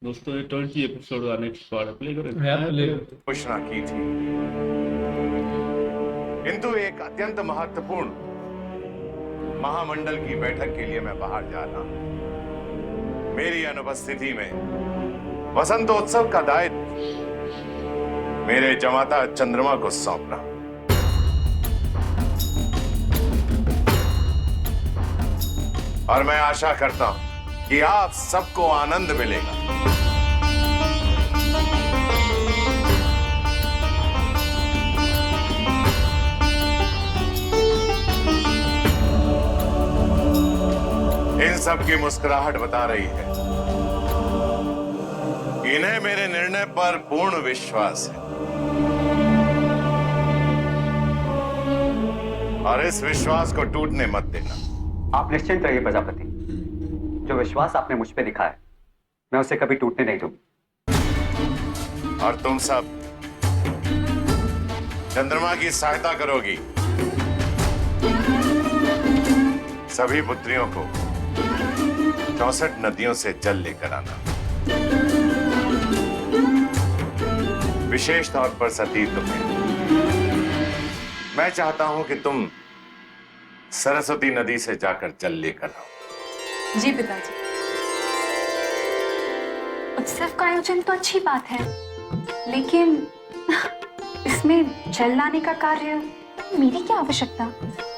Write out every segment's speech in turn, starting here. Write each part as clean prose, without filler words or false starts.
दोस्तों ये 20 एपिसोड आने के बाद प्ले करें। घोषणा की थी, किंतु एक अत्यंत महत्वपूर्ण महामंडल की बैठक के लिए मैं बाहर जा रहा हूं। मेरी अनुपस्थिति में वसंतोत्सव का दायित्व मेरे जमाता चंद्रमा को सौंपना। और मैं आशा करता हूं कि आप सबको आनंद मिलेगा। इन सब की मुस्कुराहट बता रही है इन्हें मेरे निर्णय पर पूर्ण विश्वास है, और इस विश्वास को टूटने मत देना। आप निश्चिंत रहिए प्रजापति, जो विश्वास आपने मुझ पे दिखा है मैं उसे कभी टूटने नहीं दूंगा। और तुम सब चंद्रमा की सहायता करोगी सभी पुत्रियों को 64 नदियों से जल लेकर आना। विशेष तौर पर सती तुम्हें मैं चाहता हूं कि तुम सरस्वती नदी से जाकर जल लेकर आओ। जी पिताजी। उत्सव का आयोजन तो अच्छी बात है, लेकिन इसमें जल लाने का कार्य मेरी क्या आवश्यकता?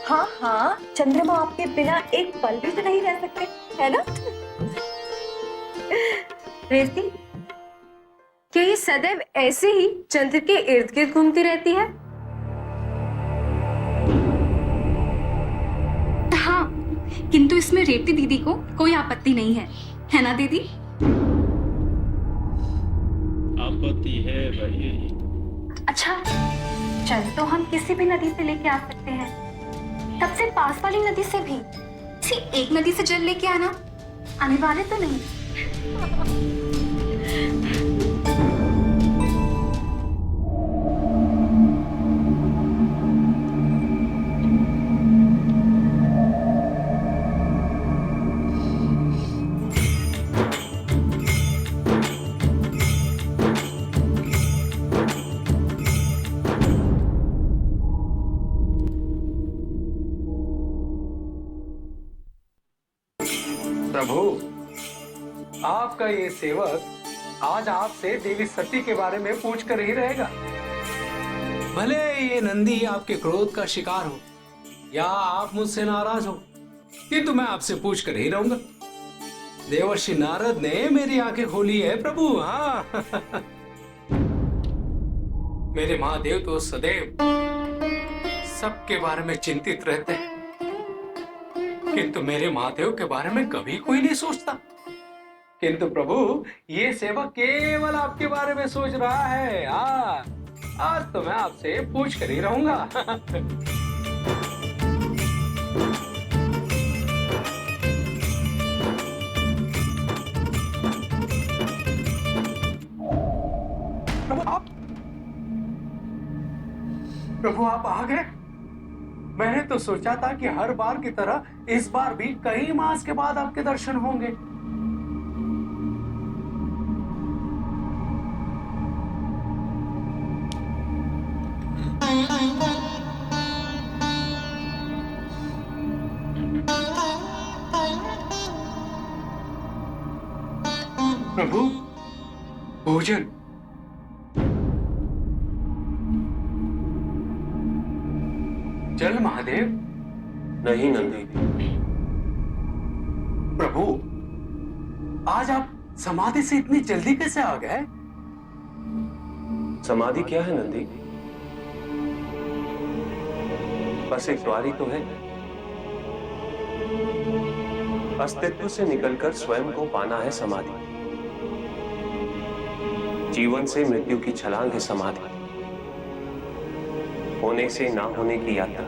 हाँ हाँ, चंद्रमा आपके बिना एक पल भी तो नहीं रह सकते, है ना? रेवती, क्या ये सदैव ऐसे ही चंद्र के इर्द गिर्द घूमती रहती है? हाँ, किंतु इसमें रेवती दीदी को कोई आपत्ति नहीं है ना दीदी? आपत्ति है भाई। अच्छा, चल तो हम किसी भी नदी से लेके आ सकते हैं, सबसे पास वाली नदी से भी। किसी एक नदी से जल लेके आना अनिवार्य तो नहीं। प्रभु, आपका ये सेवक आज आपसे देवी सती के बारे में पूछ कर ही रहेगा। भले ये नंदी आपके क्रोध का शिकार हो या आप मुझसे नाराज हो, किंतु मैं आपसे पूछ कर ही रहूंगा। देवर्षि नारद ने मेरी आंखें खोली है प्रभु। हाँ मेरे महादेव तो सदैव सबके बारे में चिंतित रहते हैं, किंतु मेरे महादेव के बारे में कभी कोई नहीं सोचता। किंतु प्रभु, ये सेवक केवल आपके बारे में सोच रहा है। आज तो मैं आपसे पूछ कर ही रहूंगा। प्रभु आप आ गए। मैंने तो सोचा था कि हर बार की तरह इस बार भी कई मास के बाद आपके दर्शन होंगे। प्रभु, भोजन। जल महादेव। नहीं नंदी। प्रभु, आज आप समाधि से इतनी जल्दी कैसे आ गए? समाधि क्या है नंदी? बस एक द्वार ही तो है। अस्तित्व से निकलकर स्वयं को पाना है समाधि। जीवन से मृत्यु की छलांग है समाधि। होने से ना होने की यात्रा।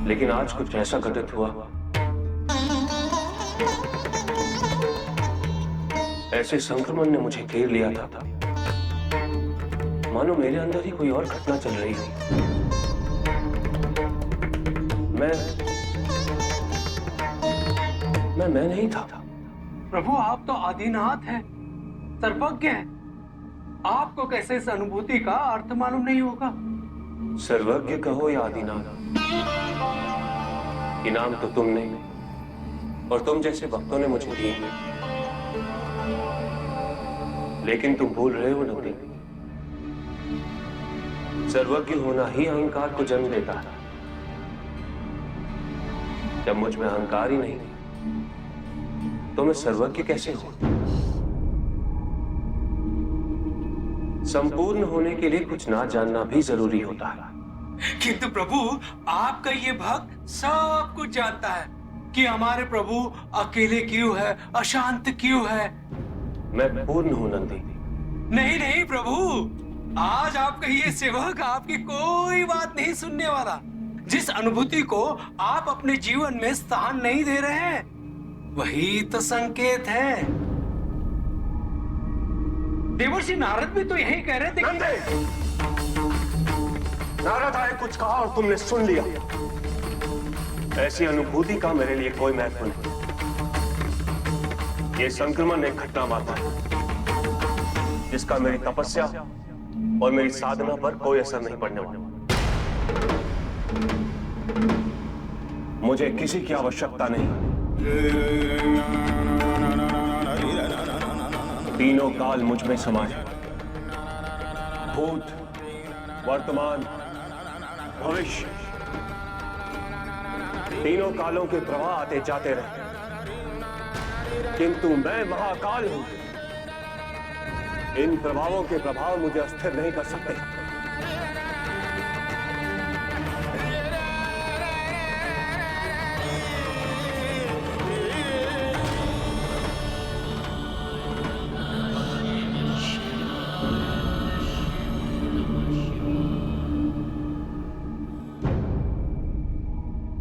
लेकिन आज कुछ ऐसा घटित हुआ, ऐसे संक्रमण ने मुझे घेर लिया था, मानो मेरे अंदर ही कोई और घटना चल रही थी। मैं नहीं था। प्रभु आप तो आदिनाथ हैं, सर्वज्ञ हैं। आपको कैसे इस अनुभूति का अर्थ मालूम नहीं होगा? सर्वज्ञ कहो या आदिनाथ, इनाम तो तुमने और तुम जैसे भक्तों ने मुझे दिए, लेकिन तुम भूल रहे हो नंदी, सर्वज्ञ होना ही अहंकार को जन्म देता है। जब मुझ में अहंकार ही नहीं तो मैं सर्वज्ञ कैसे हूं? संपूर्ण होने के लिए कुछ ना जानना भी जरूरी होता है। किंतु प्रभु आपका ये भक्त सब कुछ जानता है कि हमारे प्रभु अकेले क्यों है, अशांत क्यों है। मैं पूर्ण हूं नंदी। नहीं नहीं प्रभु, आज आपका ये सेवक आपकी कोई बात नहीं सुनने वाला। जिस अनुभूति को आप अपने जीवन में स्थान नहीं दे रहे हैं, वही तो संकेत है। देवर्षि नारद भी तो यही कह रहे थे कि... नारद आए कुछ कहा और तुमने सुन लिया। ऐसी अनुभूति का मेरे लिए कोई महत्व नहीं। ये संक्रमण एक घटना मात्र है जिसका मेरी तपस्या और मेरी साधना पर कोई असर नहीं पड़ने वाला। मुझे किसी की आवश्यकता नहीं। तीनों काल मुझ में समाये, भूत, वर्तमान, भविष्य, तीनों कालों के प्रवाह आते जाते रहे, किंतु मैं महाकाल हूं। इन प्रभावों के प्रभाव मुझे अस्थिर नहीं कर सकते।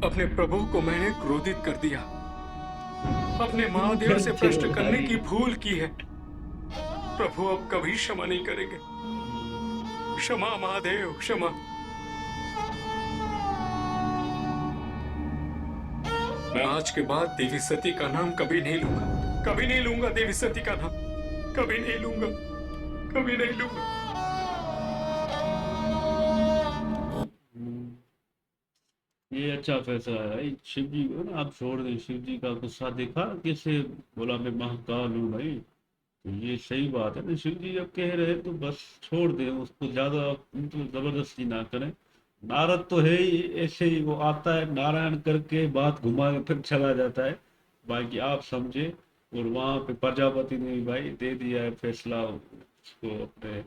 अपने प्रभु को मैंने क्रोधित कर दिया, अपने महादेव से प्रश्न करने की भूल की है। प्रभु अब कभी क्षमा नहीं करेंगे। क्षमा महादेव, क्षमा। मैं आज के बाद देवी सती का नाम कभी नहीं लूंगा, कभी नहीं लूंगा देवी सती का नाम, कभी नहीं लूंगा, कभी नहीं लूंगा। ये अच्छा फैसला है भाई। शिव जी को ना आप छोड़ दें। शिव जी का गुस्सा देखा कैसे बोला, मैं महाकाल हूँ भाई। तो ये सही बात है ना, शिव जी जब कह रहे तो बस छोड़ दें उसको, ज्यादा तो जबरदस्ती ना करें। नारद तो है ही ऐसे ही, वो आता है नारायण करके बात घुमा के फिर चला जाता है। बाकी आप समझे। और वहां पे प्रजापति ने भी भाई दे दिया है फैसला उसको, अपने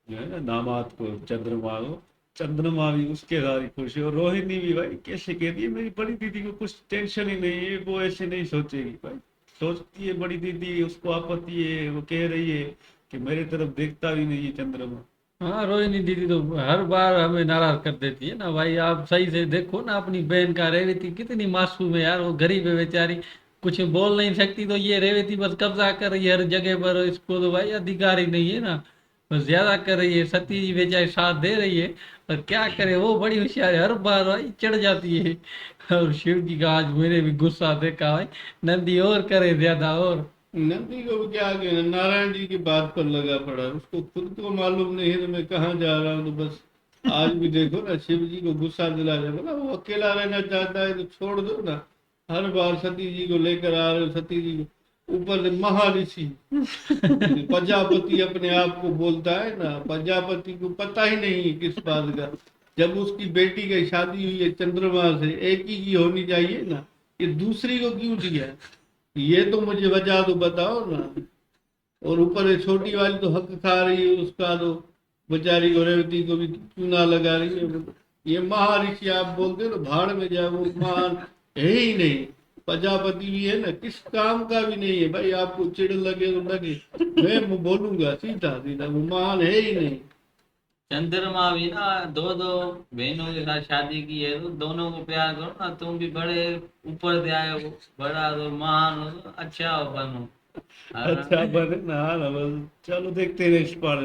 जो है ना दामाद को, चंद्रमा को। चंद्रमा भी उसके सारी खुश है। और रोहिणी भी भाई कैसे कह रही है, मेरी बड़ी दीदी को कुछ टेंशन ही नहीं है, वो ऐसे नहीं सोचेगी भाई। सोचती है बड़ी दीदी, उसको आपत्ति है, वो कह रही है कि मेरे तरफ देखता भी नहीं है चंद्रमा। हाँ, रोहिणी दीदी तो हर बार हमें नाराज कर देती है ना भाई। आप सही से देखो ना अपनी बहन का, रेवती कितनी मासूम है यार, वो गरीब है बेचारी, कुछ बोल नहीं सकती। तो ये रेवती बस कब्जा कर रही है हर जगह पर, इसको तो भाई अधिकार ही नहीं है ना, बस ज्यादा कर रही है। सती जी बेचारी साथ दे रही है, पर क्या करे, वो बड़ी होशियार है, हर बार भाई चढ़ जाती है। और शिव जी का आज मैंने भी गुस्सा देखा भाई, नंदी और करे ज्यादा। और नंदी को क्या कहना, नारायण जी की बात पर लगा पड़ा, उसको खुद को मालूम नहीं है तो मैं कहाँ जा रहा हूँ। तो बस आज भी देखो ना, शिव जी को गुस्सा दिला जाएगा ना, वो अकेला रहना चाहता है तो छोड़ दो ना। हर बार सती जी को लेकर आ रहे हो, सती जी को, ऊपर से महाऋषि प्रजापति अपने आप को बोलता है ना। प्रजापति को पता ही नहीं है किस बात का, जब उसकी बेटी की शादी हुई है चंद्रमा से, एक ही की होनी चाहिए ना, ये दूसरी को क्यों दिया? ये तो मुझे वजह तो बताओ ना। और ऊपर ये छोटी वाली तो हक खा रही है, उसका तो बेचारी को, रेवती को भी चूना लगा रही है। ये महाऋषि आप बोलते हो ना, भाड़ में जाए, वो महान है ही नहीं। प्रजापति भी है ना, किस काम का भी नहीं है भाई। आपको चिड़ लगे तो लगे, मैं बोलूंगा सीधा सीधा, वो महान है ही नहीं। चंद्रमा भी ना दो बहनों के साथ शादी की है, तो दोनों को प्यार करो ना। तुम भी बड़े ऊपर से आए हो, बड़ा हो, महान हो, अच्छा हो, बनो। अच्छा बने ना, बस चलो देखते हैं इस बार।